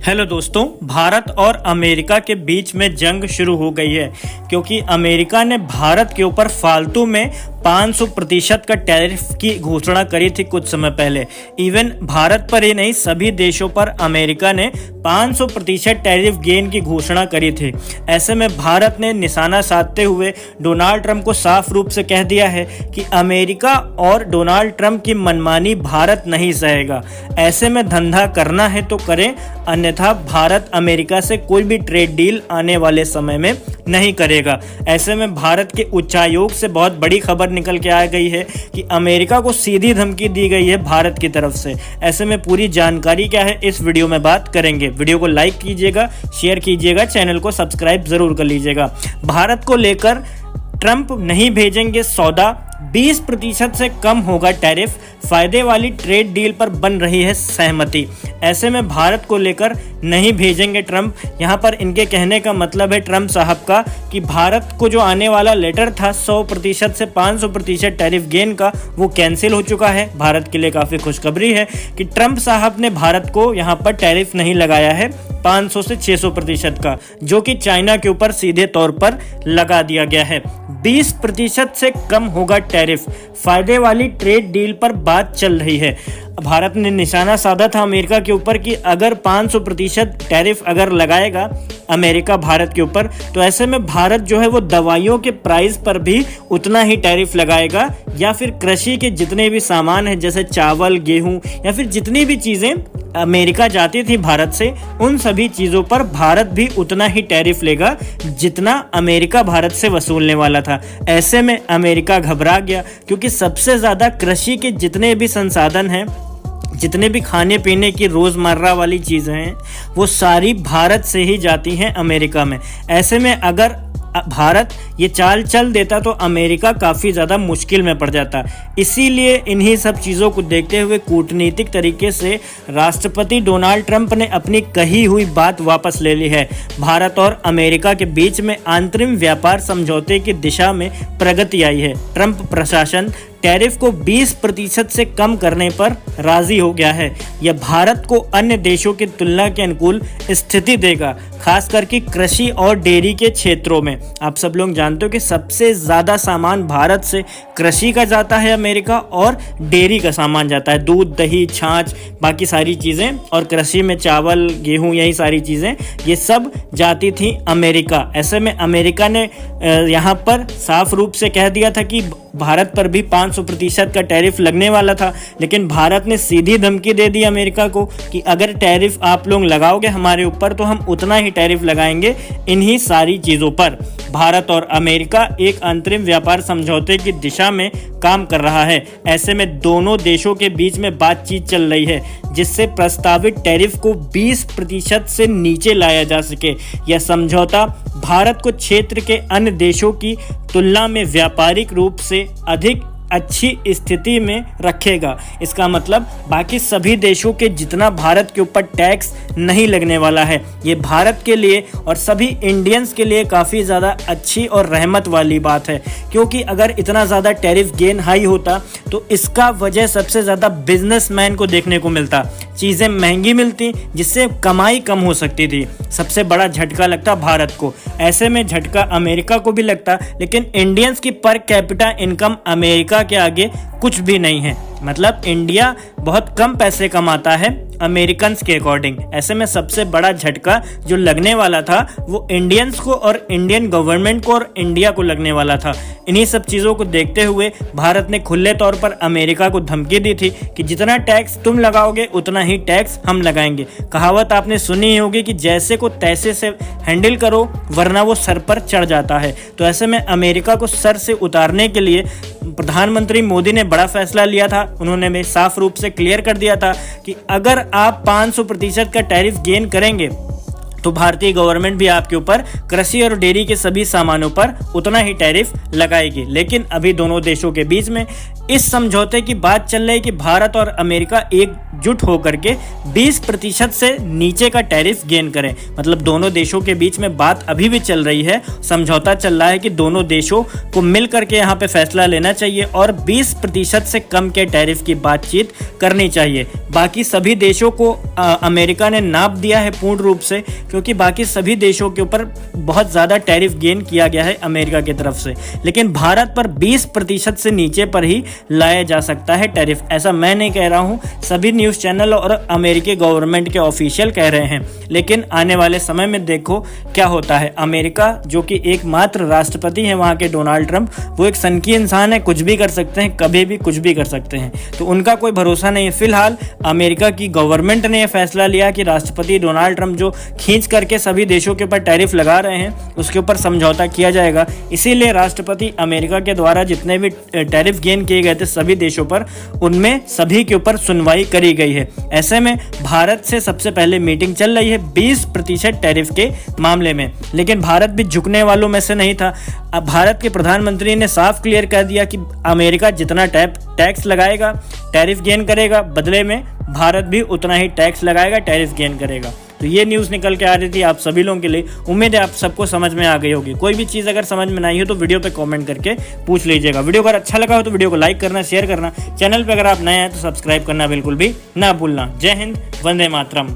Hello दोस्तों, भारत और America के बीच में जंग शुरू हो गई है क्योंकि अमेरिका ने भारत के ऊपर फालतू में 500% का टैरिफ की घोषणा करी थी कुछ समय पहले। इवन भारत पर ही नहीं, सभी देशों पर अमेरिका ने 500% टैरिफ गेन की घोषणा करी थी। ऐसे में भारत ने निशाना साधते हुए डोनाल्ड ट्रंप को साफ रूप से कह दिया है कि अमेरिका और डोनाल्ड ट्रंप की मनमानी भारत नहीं सहेगा। ऐसे में धंधा करना है तो करें, अन्यथा भारत अमेरिका से कोई भी ट्रेड डील आने वाले समय में नहीं करेगा। ऐसे में भारत के उच्चायोग से बहुत बड़ी खबर निकल के आ गई है कि अमेरिका को सीधी धमकी दी गई है भारत की तरफ से। ऐसे में पूरी जानकारी क्या है इस वीडियो में बात करेंगे। वीडियो को लाइक कीजिएगा, शेयर कीजिएगा, चैनल को सब्सक्राइब जरूर कर लीजिएगा। भारत को लेकर ट्रंप नहीं भेजेंगे सौदा, 20% से कम होगा टैरिफ, फायदे वाली ट्रेड डील पर बन रही है सहमति। ऐसे में भारत को लेकर नहीं भेजेंगे ट्रंप। यहाँ पर इनके कहने का मतलब है ट्रंप साहब का कि भारत को जो आने वाला लेटर था 100% से 500% टैरिफ गेन का, वो कैंसिल हो चुका है। भारत के लिए काफ़ी खुशखबरी है कि ट्रंप साहब ने भारत को यहाँ पर टैरिफ नहीं लगाया है 500 से 600% का, जो कि चाइना के ऊपर सीधे तौर पर लगा दिया गया है। 20% से कम होगा टैरिफ, फायदे वाली ट्रेड डील पर बात चल रही है। भारत ने निशाना साधा था अमेरिका के ऊपर कि अगर 500% टैरिफ अगर लगाएगा अमेरिका भारत के ऊपर, तो ऐसे में भारत जो है वो दवाइयों के प्राइस पर भी उतना ही टैरिफ लगाएगा, या फिर कृषि के जितने भी सामान हैं जैसे चावल, गेहूं या फिर जितनी भी चीज़ें अमेरिका जाती थी भारत से, उन सभी चीज़ों पर भारत भी उतना ही टैरिफ लेगा जितना अमेरिका भारत से वसूलने वाला था। ऐसे में अमेरिका घबरा गया क्योंकि सबसे ज़्यादा कृषि के जितने भी संसाधन हैं, जितने भी खाने पीने की रोज़मर्रा वाली चीज़ें हैं, वो सारी भारत से ही जाती हैं अमेरिका में। ऐसे में अगर भारत ये चाल चल देता तो अमेरिका काफ़ी ज़्यादा मुश्किल में पड़ जाता। इसीलिए इन्हीं सब चीज़ों को देखते हुए कूटनीतिक तरीके से राष्ट्रपति डोनाल्ड ट्रंप ने अपनी कही हुई बात वापस ले ली है। भारत और अमेरिका के बीच में अंतरिम व्यापार समझौते की दिशा में प्रगति आई है। ट्रंप प्रशासन टैरिफ को 20% से कम करने पर राजी हो गया है। यह भारत को अन्य देशों की तुलना के अनुकूल स्थिति देगा, खास करके कृषि और डेयरी के क्षेत्रों में। आप सब लोग जानते हो कि सबसे ज़्यादा सामान भारत से कृषि का जाता है अमेरिका, और डेयरी का सामान जाता है, दूध, दही, छाछ, बाकी सारी चीज़ें, और कृषि में चावल, गेहूँ, यही सारी चीज़ें ये सब जाती थी अमेरिका। ऐसे में अमेरिका ने यहाँ पर साफ रूप से कह दिया था कि भारत पर भी 500% का टैरिफ लगने वाला था, लेकिन भारत ने सीधी धमकी दे दी अमेरिका को कि अगर टैरिफ आप लोग लगाओगे हमारे ऊपर तो हम उतना ही टैरिफ लगाएंगे इन्हीं सारी चीज़ों पर। भारत और अमेरिका एक अंतरिम व्यापार समझौते की दिशा में काम कर रहा है। ऐसे में दोनों देशों के बीच में बातचीत चल रही है जिससे प्रस्तावित टैरिफ को 20% से नीचे लाया जा सके। यह समझौता भारत को क्षेत्र के अन्य देशों की तुलना में व्यापारिक रूप से अधिक अच्छी स्थिति में रखेगा। इसका मतलब बाकी सभी देशों के जितना भारत के ऊपर टैक्स नहीं लगने वाला है। ये भारत के लिए और सभी इंडियंस के लिए काफ़ी ज़्यादा अच्छी और रहमत वाली बात है, क्योंकि अगर इतना ज़्यादा टैरिफ गेन हाई होता तो इसका वजह सबसे ज़्यादा बिजनेसमैन को देखने को मिलता। चीज़ें महंगी मिलती जिससे कमाई कम हो सकती थी। सबसे बड़ा झटका लगता भारत को। ऐसे में झटका अमेरिका को भी लगता, लेकिन इंडियंस की पर कैपिटा इनकम अमेरिका के आगे कुछ भी नहीं है। मतलब इंडिया बहुत कम पैसे कमाता है अमेरिकन्स के अकॉर्डिंग। ऐसे में सबसे बड़ा झटका जो लगने वाला था वो इंडियंस को और इंडियन गवर्नमेंट को और इंडिया को लगने वाला था। इन्हीं सब चीज़ों को देखते हुए भारत ने खुले तौर पर अमेरिका को धमकी दी थी कि जितना टैक्स तुम लगाओगे उतना ही टैक्स हम लगाएंगे। कहावत आपने सुनी ही होगी कि जैसे को तैसे से हैंडल करो वरना वो सर पर चढ़ जाता है। तो ऐसे में अमेरिका को सर से उतारने के लिए प्रधानमंत्री मोदी ने बड़ा फैसला लिया था। उन्होंने साफ रूप से क्लियर कर दिया था कि अगर आप 500% का टैरिफ गेन करेंगे तो भारतीय गवर्नमेंट भी आपके ऊपर कृषि और डेयरी के सभी सामानों पर उतना ही टैरिफ लगाएगी। लेकिन अभी दोनों देशों के बीच में इस समझौते की बात चल रही है कि भारत और अमेरिका एकजुट होकर के 20% से नीचे का टैरिफ गेन करें। मतलब दोनों देशों के बीच में बात अभी भी चल रही है, समझौता चल रहा है कि दोनों देशों को मिल करके यहाँ पे फैसला लेना चाहिए और 20% से कम के टैरिफ की बातचीत करनी चाहिए। बाकी सभी देशों को अमेरिका ने नाप दिया है पूर्ण रूप से, क्योंकि बाकी सभी देशों के ऊपर बहुत ज़्यादा टैरिफ गेन किया गया है अमेरिका की तरफ से। लेकिन भारत पर 20% से नीचे पर ही लाया जा सकता है टैरिफ। ऐसा मैं नहीं कह रहा हूँ, सभी न्यूज़ चैनल और अमेरिकी गवर्नमेंट के ऑफिशियल कह रहे हैं। लेकिन आने वाले समय में देखो क्या होता है। अमेरिका जो कि एकमात्र राष्ट्रपति है वहाँ के डोनाल्ड ट्रंप, वो एक सनकी इंसान है, कुछ भी कर सकते हैं, कभी भी कुछ भी कर सकते हैं, तो उनका कोई भरोसा नहीं है। फिलहाल अमेरिका की गवर्नमेंट ने यह फैसला लिया कि राष्ट्रपति डोनाल्ड ट्रंप जो खींच करके सभी देशों के ऊपर टैरिफ लगा रहे हैं उसके ऊपर समझौता किया जाएगा। इसीलिए राष्ट्रपति अमेरिका के द्वारा जितने भी टैरिफ गेन किए गए थे सभी देशों पर, उनमें सभी के ऊपर सुनवाई करी गई है। ऐसे में भारत से सबसे पहले मीटिंग चल रही है 20% टैरिफ के मामले में। लेकिन भारत भी झुकने वालों में से नहीं था। अब भारत के प्रधानमंत्री ने साफ क्लियर कर दिया कि अमेरिका जितना टैक्स लगाएगा, टैरिफ गेन करेगा, बदले में भारत भी उतना ही टैक्स लगाएगा, टैरिफ गेन करेगा। तो ये न्यूज़ निकल के आ रही थी आप सभी लोगों के लिए। उम्मीद है आप सबको समझ में आ गई होगी। कोई भी चीज़ अगर समझ में नहीं हो तो वीडियो पे कमेंट करके पूछ लीजिएगा। वीडियो अगर अच्छा लगा हो तो वीडियो को लाइक करना, शेयर करना, चैनल पे अगर आप नए हैं तो सब्सक्राइब करना बिल्कुल भी ना भूलना। जय हिंद, वंदे मातरम।